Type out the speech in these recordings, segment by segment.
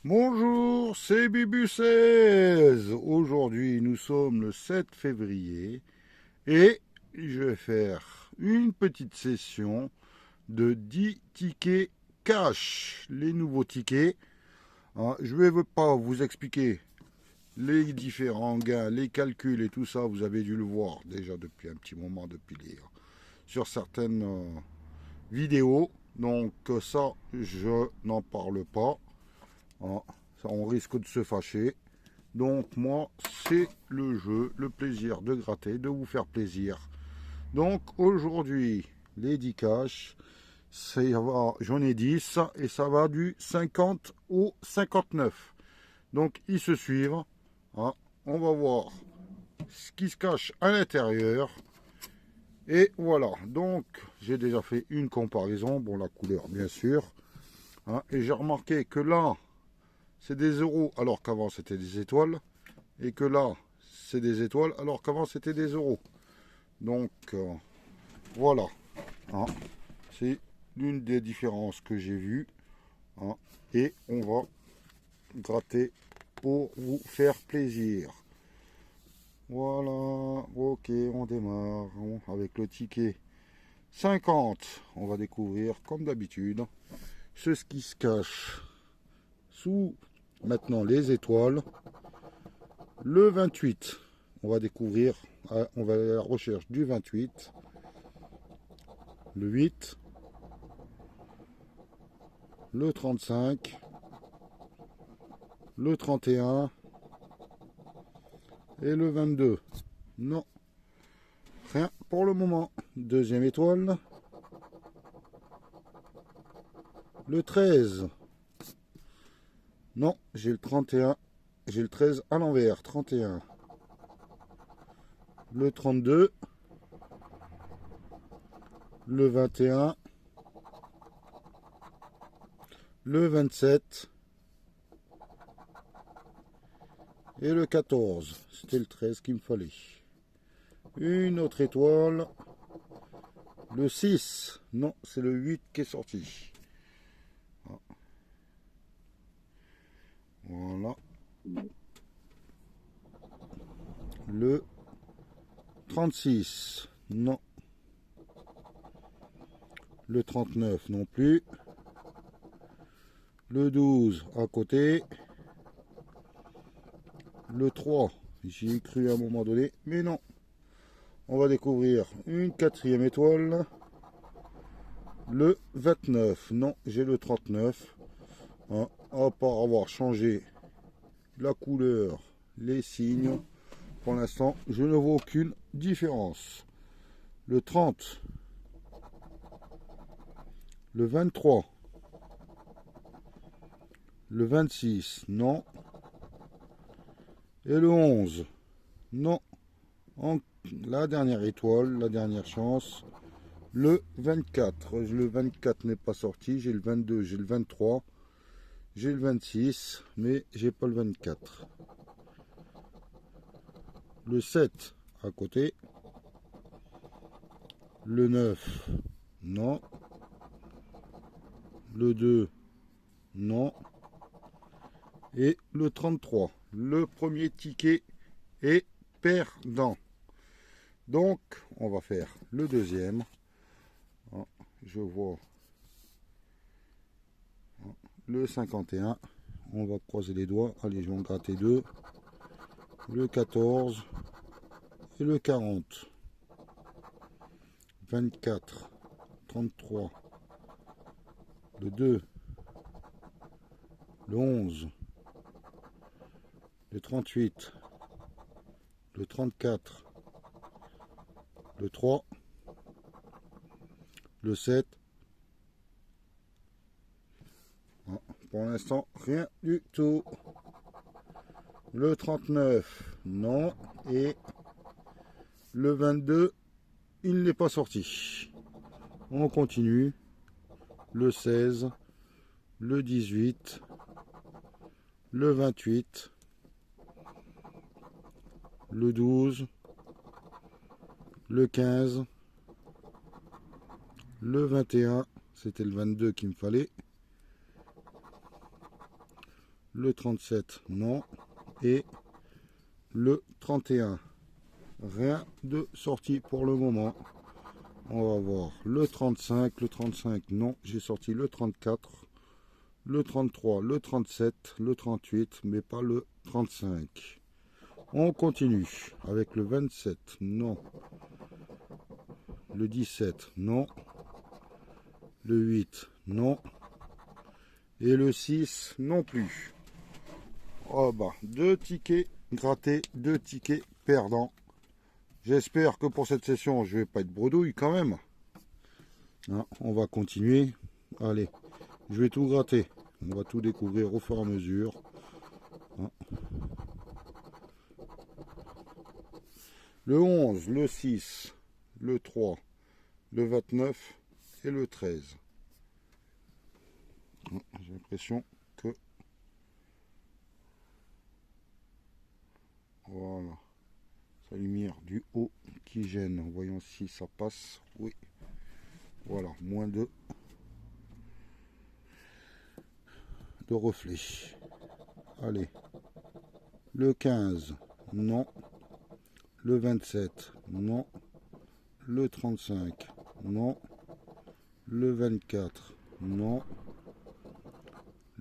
Bonjour, c'est Bibu16. Aujourd'hui, nous sommes le 7 février et je vais faire une petite session de 10 tickets cash. Les nouveaux tickets. Je ne vais pas vous expliquer les différents gains, les calculs et tout ça. Vous avez dû le voir déjà depuis un petit moment, sur certaines vidéos. Donc ça, je n'en parle pas. Ah, ça, on risque de se fâcher. Donc moi, c'est le jeu, le plaisir de gratter, de vous faire plaisir. Donc aujourd'hui, les 10 cash, j'en ai 10 et ça va du 50 au 59. Donc ils se suivent. Ah, on va voir ce qui se cache à l'intérieur. Et voilà, donc j'ai déjà fait une comparaison, bon la couleur bien sûr. Et j'ai remarqué que là, c'est des euros alors qu'avant c'était des étoiles. Et que là, c'est des étoiles alors qu'avant c'était des euros. Donc voilà. Hein. C'est l'une des différences que j'ai vues. Hein. Et on va gratter pour vous faire plaisir. Voilà. Ok, on démarre avec le ticket 50. On va découvrir, comme d'habitude, ce qui se cache sous maintenant les étoiles. Le 28, on va découvrir, on va aller à la recherche du 28, le 8, le 35, le 31 et le 22. Non, rien pour le moment. Deuxième étoile, le 13. Non, j'ai le 31, j'ai le 13 à l'envers, 31. Le 32, le 21, le 27 et le 14. C'était le 13 qu'il me fallait. Une autre étoile, le 6. Non, c'est le 8 qui est sorti. Voilà. Le 36. Non. Le 39 non plus. Le 12 à côté. Le 3, j'y ai cru à un moment donné, mais non. On va découvrir une quatrième étoile. Le 29. Non, j'ai le 39. Hein, à part avoir changé la couleur, les signes, pour l'instant, je ne vois aucune différence. Le 30. Le 23. Le 26. Non. Et le 11. Non. La dernière étoile, la dernière chance. Le 24. Le 24 n'est pas sorti. J'ai le 22, j'ai le 23. J'ai le 26, mais j'ai pas le 24. Le 7 à côté. Le 9, non. Le 2, non. Et le 33. Le premier ticket est perdant. Donc, on va faire le deuxième. Je vois le 51. On va croiser les doigts. Allez, je vais en gratter deux. Le 14 et le 40. 24, 33, le 2, le 11, le 38, le 34, le 3, le 7. Pour l'instant, rien du tout. Le 39, non. Et le 22, il n'est pas sorti. On continue. Le 16, le 18, le 28, le 12, le 15, le 21, c'était le 22 qu'il me fallait, le 37, non, et le 31. Rien de sorti pour le moment. On va voir le 35, non, j'ai sorti le 34, le 33, le 37, le 38, mais pas le 35. On continue avec le 27, non, le 17, non, le 8, non, et le 6, non plus. Oh bah, 2 tickets grattés, 2 tickets perdants. J'espère que pour cette session, je vais pas être bredouille quand même. Hein, on va continuer. Allez, je vais tout gratter. On va tout découvrir au fur et à mesure. Hein. Le 11, le 6, le 3, le 29 et le 13. Hein, j'ai l'impression que... Voilà. Sa lumière du haut qui gêne. Voyons si ça passe. Oui. Voilà, moins de reflets. Allez. Le 15, non. Le 27, non. Le 35, non. Le 24, non.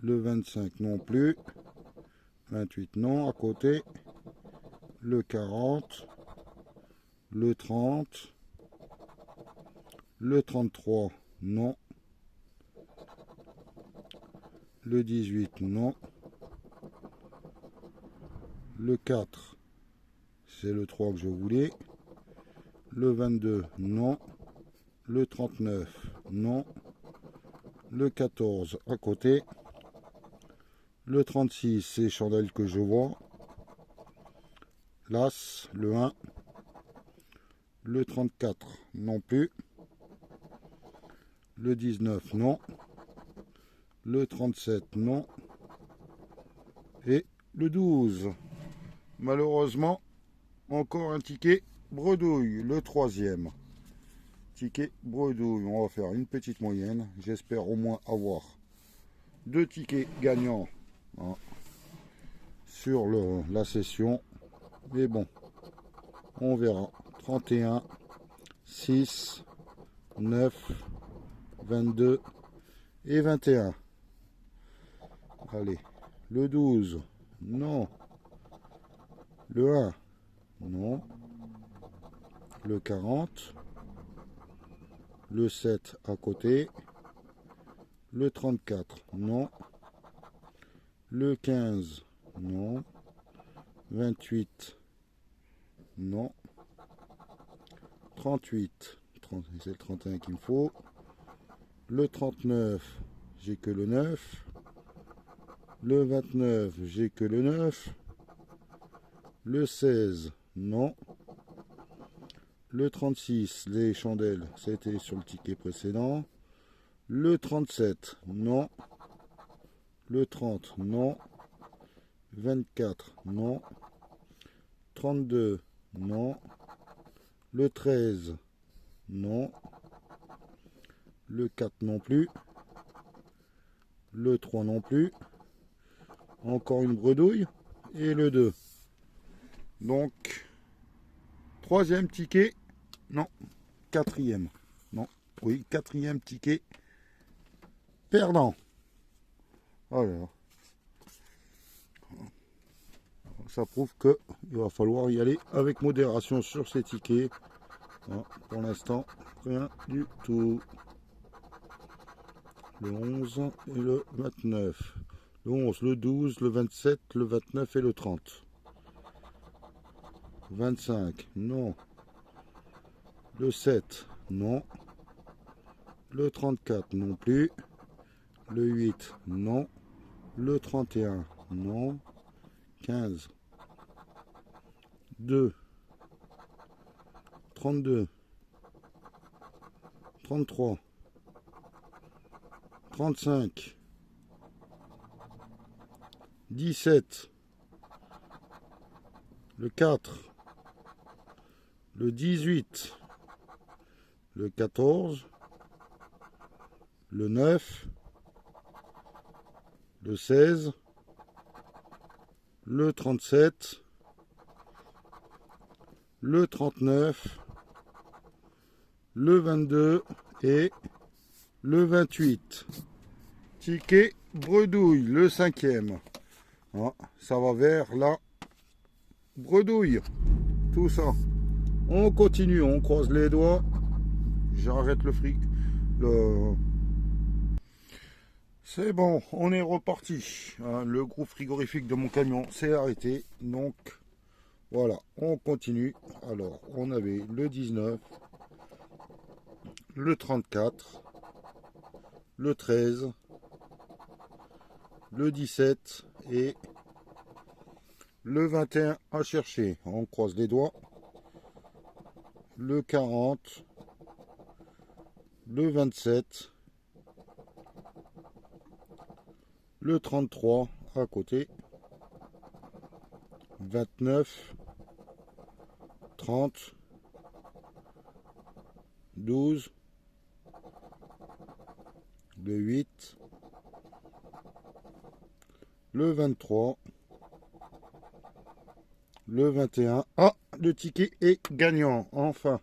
Le 25 non plus. 28 non, à côté. Le 40. Le 30. Le 33 non. Le 18 non. Le 4, c'est le 3 que je voulais. Le 22 non. Le 39 non. Le 14 à côté. Le 36, c'est les chandelles que je vois. L'As, le 1. Le 34, non plus. Le 19, non. Le 37, non. Et le 12. Malheureusement, encore un ticket bredouille, le 3e. Ticket bredouille. On va faire une petite moyenne. J'espère au moins avoir 2 tickets gagnants. Hein, sur la session, mais bon, on verra. 31, 6, 9, 22 et 21. Allez, le 12, non. Le 1, non. Le 40, le 7 à côté. Le 34, non. Le 15, non. 28, non. 38, c'est le 31 qu'il me faut. Le 39, j'ai que le 9. Le 29, j'ai que le 9. Le 16, non. Le 36, les chandelles, c'était sur le ticket précédent. Le 37, non. Le 30, non. 24, non. 32, non. Le 13, non. Le 4 non plus. Le 3 non plus. Encore une bredouille. Et le 2. Donc, 3e ticket. Non, 4e. Non, oui, 4e ticket perdant. Alors, ça prouve que il va falloir y aller avec modération sur ces tickets. Non, pour l'instant, rien du tout. Le 11 et le 29. Le 11, le 12, le 27, le 29 et le 30. 25, non. Le 7, non. Le 34, non plus. Le 8, non. Le 31, non. 15, 2, 32, 33, 35, 17, le 4, le 18, le 14, le 9, le 16, le 37, le 39, le 22 et le 28. Ticket bredouille, le 5e. Ah, ça va vers la bredouille. Tout ça. On continue, on croise les doigts. J'arrête le fric. C'est bon, on est reparti. Hein, le groupe frigorifique de mon camion s'est arrêté. Donc, voilà, on continue. Alors, on avait le 19, le 34, le 13, le 17 et le 21 à chercher. On croise les doigts. Le 40, le 27, le 33 à côté, 29, 30, 12, le 8, le 23, le 21. Ah, le ticket est gagnant, enfin.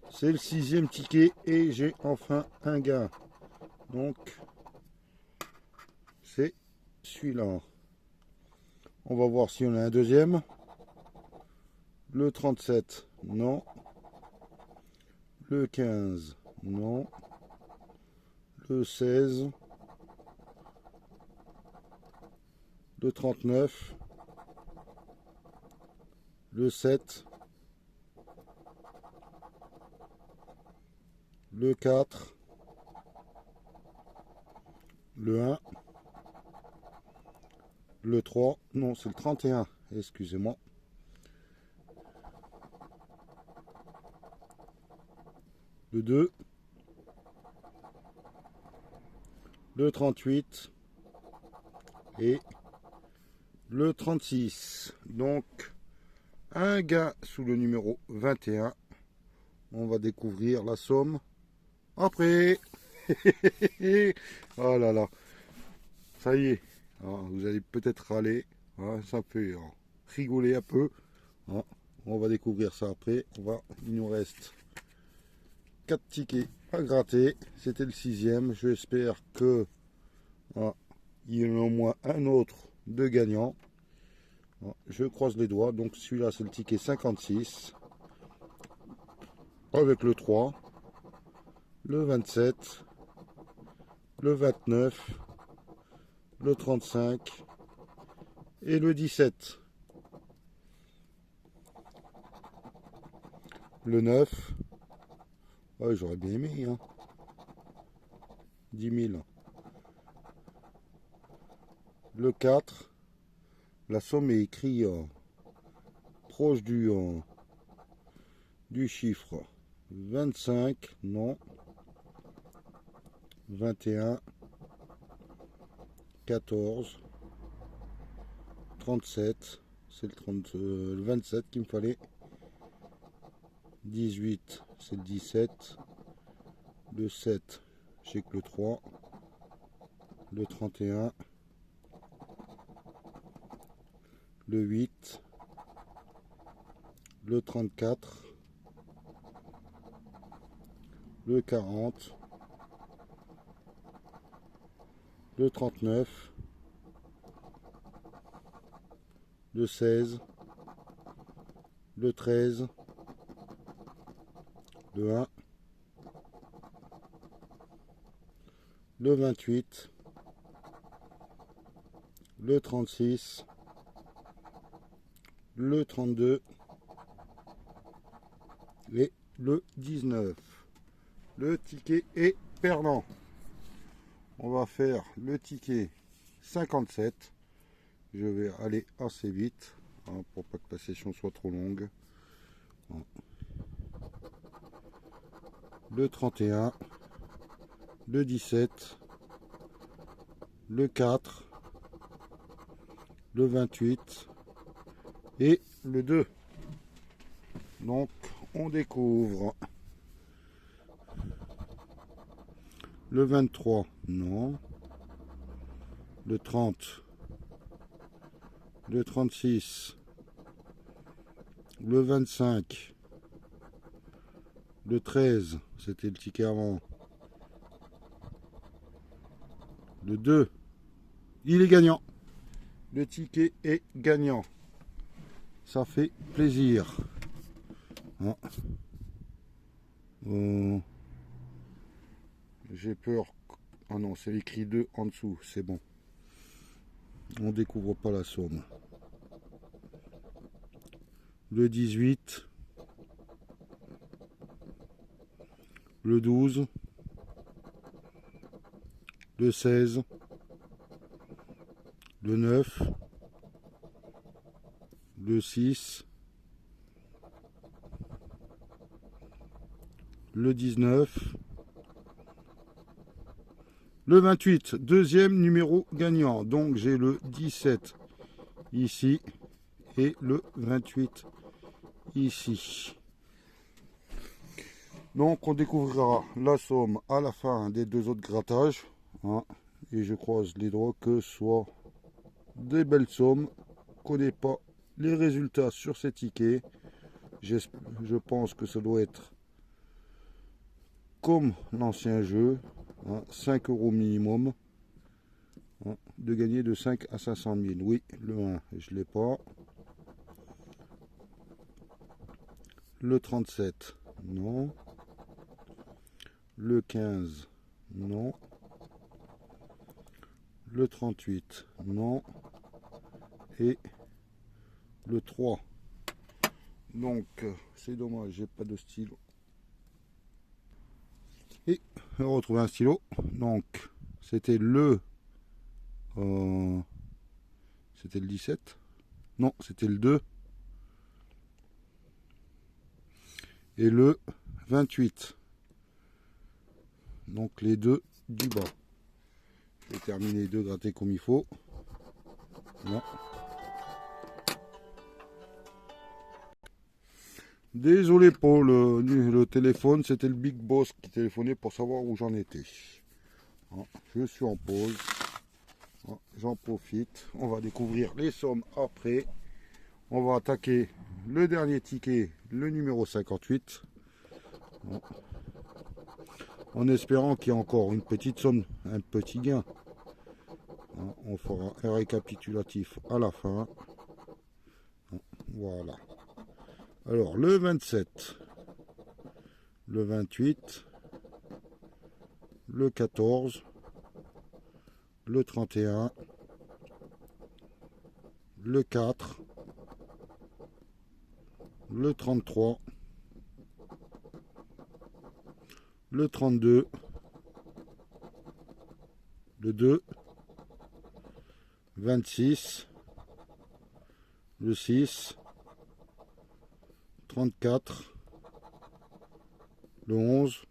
C'est le 6e ticket et j'ai enfin un gain. Donc, c'est celui-là. On va voir si on a un deuxième. Le 37, non. Le 15, non. Le 16. Le 39. Le 7. Le 4. Le 1. Le 3. Non, c'est le 31. Excusez-moi. Le 2. Le 38. Et le 36. Donc, un gain sous le numéro 21. On va découvrir la somme après. Oh là là. Ça y est. Ah, vous allez peut-être râler. Ah, ça fait rigoler un peu. Ah, on va découvrir ça après. Il nous reste 4 tickets à gratter. C'était le 6e. J'espère que il y en a au moins un autre de gagnant. Je croise les doigts. Donc celui-là, c'est le ticket 56. Avec le 3, le 27, le 29, le 35 et le 17. Le 9. Ouais, j'aurais bien aimé. Hein. 10 000. Le 4. La somme est écrite proche du chiffre. 25, non. 21, 14, 37, c'est le 27 qu'il me fallait. 18, c'est le 17. Le 7, j'ai que le 3. Le 31. Le 8. Le 34. Le 40. Le 39. Le 16. Le 13. Le 1. Le 28. Le 36. Le 32. Et le 19. Le ticket est perdant. On va faire le ticket 57. Je vais aller assez vite pour pas que la session soit trop longue. Le 31, le 17, le 4, le 28 et le 2. Donc on découvre le 23, non. Le 30, le 36, le 25, le 13, c'était le ticket avant, le 2, il est gagnant. Le ticket est gagnant. Ça fait plaisir. Ah. J'ai peur. Ah non, c'est écrit 2 en dessous, c'est bon. On découvre pas la somme. Le 18, le 12, le 16, le 9, le 6, le 19, le 28, deuxième numéro gagnant. Donc j'ai le 17 ici et le 28 ici. Donc on découvrira la somme à la fin des deux autres grattages. Hein, et je croise les doigts que ce soit des belles sommes. Je ne connais pas les résultats sur ces tickets. Je pense que ça doit être comme l'ancien jeu, hein, 5 € minimum, hein, de gagner de 5 à 500 000. Oui, le 1, je ne l'ai pas. Le 37, non. Le 15, non. Le 38, non. Et le 3. Donc, c'est dommage, j'ai pas de stylo. Et on retrouve un stylo. Donc, c'était le 17. Non, c'était le 2. Et le 28. Donc les deux du bas. Je vais terminer de gratter comme il faut. Non. Désolé pour le téléphone, c'était le Big Boss qui téléphonait pour savoir où j'en étais. Je suis en pause. J'en profite. On va découvrir les sommes après. On va attaquer le dernier ticket, le numéro 58. En espérant qu'il y ait encore une petite somme, un petit gain. On fera un récapitulatif à la fin. Voilà. Alors, le 27, le 28, le 14, le 31, le 4, le 33, le 32, le 2, 26, le 6, 34, le 11,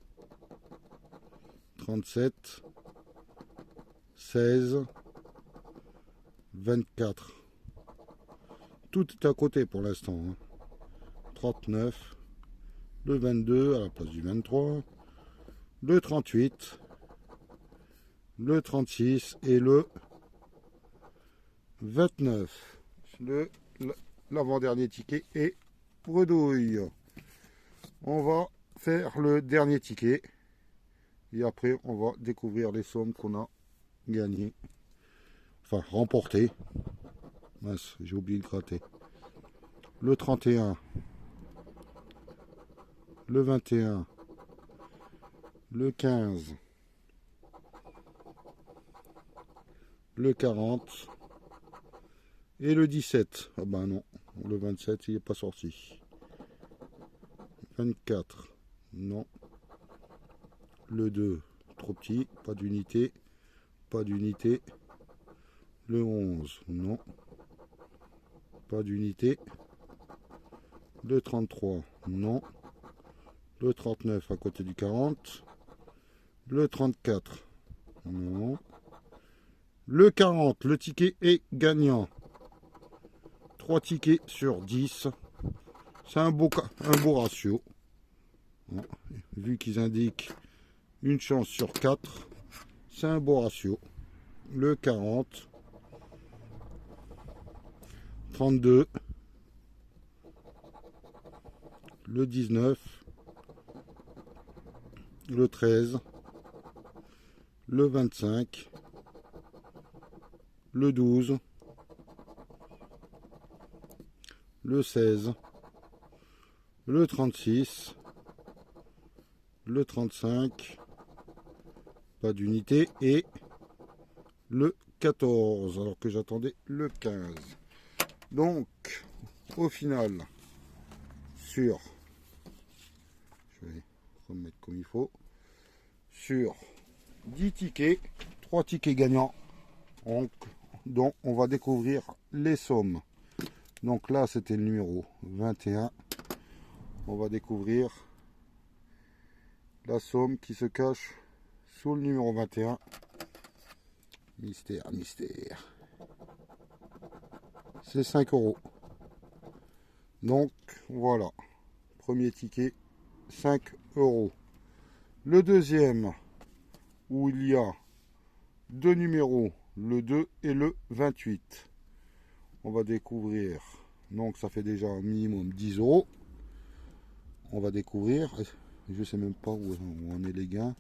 37, 16, 24. Tout est à côté pour l'instant. 39, le 22 à la place du 23, le 38, le 36 et le 29. L'avant-dernier ticket est bredouille. On va faire le dernier ticket et après on va découvrir les sommes qu'on a gagnées, enfin remportées. Mince, j'ai oublié de gratter. Le 31, le 21, le 15, le 40 et le 17. Ah ben non, le 27 il n'est pas sorti. 24, non. Le 2, trop petit, pas d'unité, pas d'unité. Le 11, non. Pas d'unité. Le 33, non. Le 39 à côté du 40. Le 34, non. Le 40, le ticket est gagnant. 3 tickets sur 10. C'est un beau ratio. Bon, vu qu'ils indiquent une chance sur 4, c'est un beau ratio. Le 40. 32, le 19, le 13, le 25, le 12, le 16, le 36, le 35, pas d'unité, et le 14, alors que j'attendais le 15. Donc, au final, je vais remettre comme il faut, sur 10 tickets, 3 tickets gagnants, dont on va découvrir les sommes. Donc là, c'était le numéro 21. On va découvrir la somme qui se cache sous le numéro 21. Mystère, mystère. C'est 5 euros. Donc voilà. Premier ticket, 5 euros. Le deuxième, où il y a deux numéros, le 2 et le 28. On va découvrir. Donc ça fait déjà un minimum 10 euros. On va découvrir. Je sais même pas où en est les gains.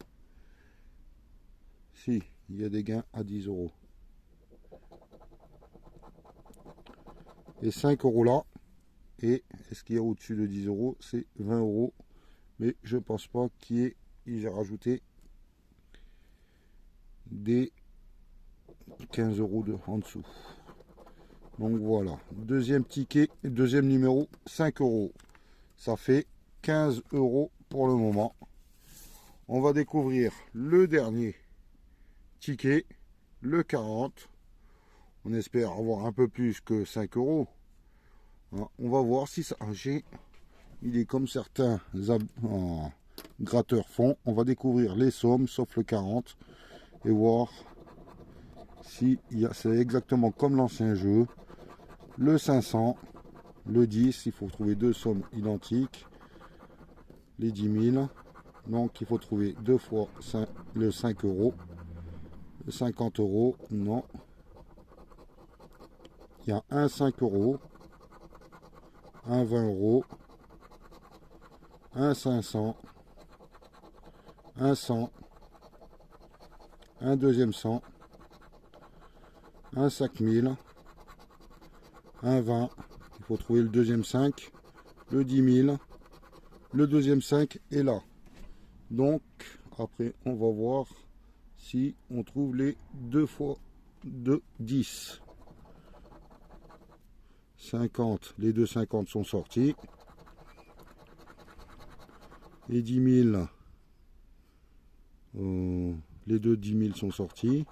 Si, il y a des gains à 10 euros. Et 5 euros là. Et ce qu'il y a au-dessus de 10 euros, c'est 20 euros. Mais je pense pas qu'il y ait rajouté des 15 euros en dessous. Donc voilà. Deuxième ticket, deuxième numéro, 5 euros. Ça fait 15 euros pour le moment. On va découvrir le dernier ticket, le 40. On espère avoir un peu plus que 5 euros. On va voir si ça... Il est comme certains gratteurs font. On va découvrir les sommes, sauf le 40. Et voir si c'est exactement comme l'ancien jeu. Le 500, le 10, il faut trouver deux sommes identiques. Les 10 000. Donc il faut trouver deux fois le 5 euros. Le 50 euros, non. Il y a un 5 euros. Un 20 euros. Un 500. Un 100. Un deuxième 100. Un 5000. Un 20. Il faut trouver le deuxième 5. Le 10 000. Le deuxième 5 est là. Donc, après, on va voir si on trouve les deux fois de 10. 50. Les deux 50 sont sortis. Les 10 000. Les deux 10 000 sont sortis.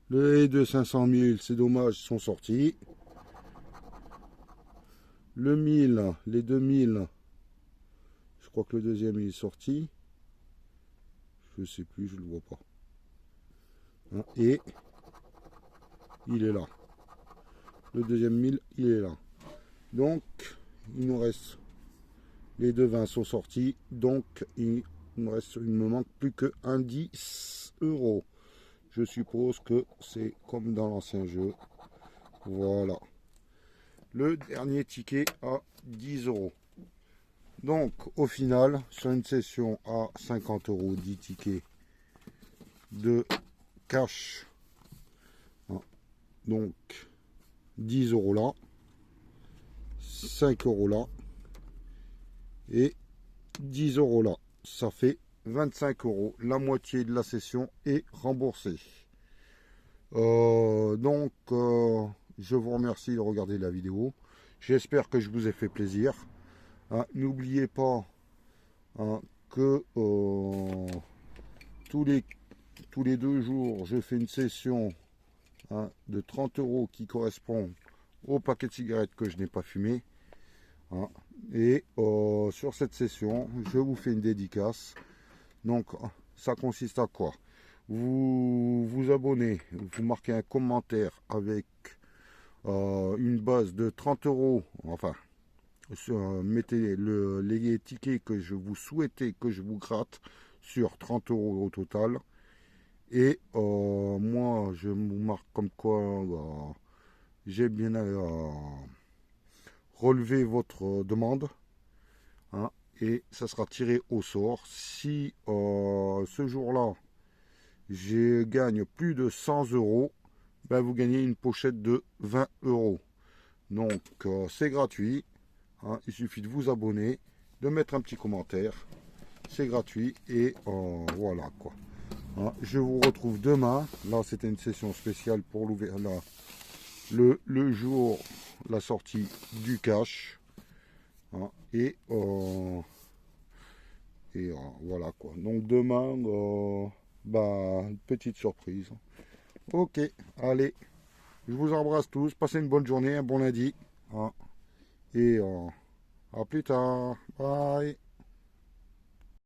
Les deux 500 000, c'est dommage, sont sortis. Le 1000, les 2000, je crois que le deuxième il est sorti. Je sais plus, je le vois pas. Et il est là. Le deuxième 1000, il est là. Donc, il nous reste... Les deux 20 sont sortis. Donc, il ne me manque plus qu'un 10 euros. Je suppose que c'est comme dans l'ancien jeu. Voilà. Le dernier ticket à 10 euros. Donc, au final, sur une session à 50 euros, 10 tickets de cash. Donc, 10 euros là. 5 euros là. Et 10 euros là. Ça fait 25 euros. La moitié de la session est remboursée. Je vous remercie de regarder la vidéo. J'espère que je vous ai fait plaisir. N'oubliez pas que tous les 2 jours, je fais une session de 30 euros qui correspond au paquet de cigarettes que je n'ai pas fumé. Et sur cette session, je vous fais une dédicace. Donc, ça consiste à quoi? Vous vous abonnez, vous marquez un commentaire avec une base de 30 euros. Enfin, mettez les tickets que je vous souhaitez que je vous gratte sur 30 euros au total. Et moi, je vous marque comme quoi j'ai bien relevé votre demande, hein, et ça sera tiré au sort. Si ce jour-là, je gagne plus de 100 euros, ben, vous gagnez une pochette de 20 euros. Donc c'est gratuit, hein, il suffit de vous abonner, de mettre un petit commentaire, c'est gratuit et voilà quoi. Hein, je vous retrouve demain. Là c'était une session spéciale pour le jour, la sortie du cash, hein, voilà quoi. Donc demain, bah, petite surprise. Ok, allez, je vous embrasse tous, passez une bonne journée, un bon lundi, hein, et à plus tard, bye.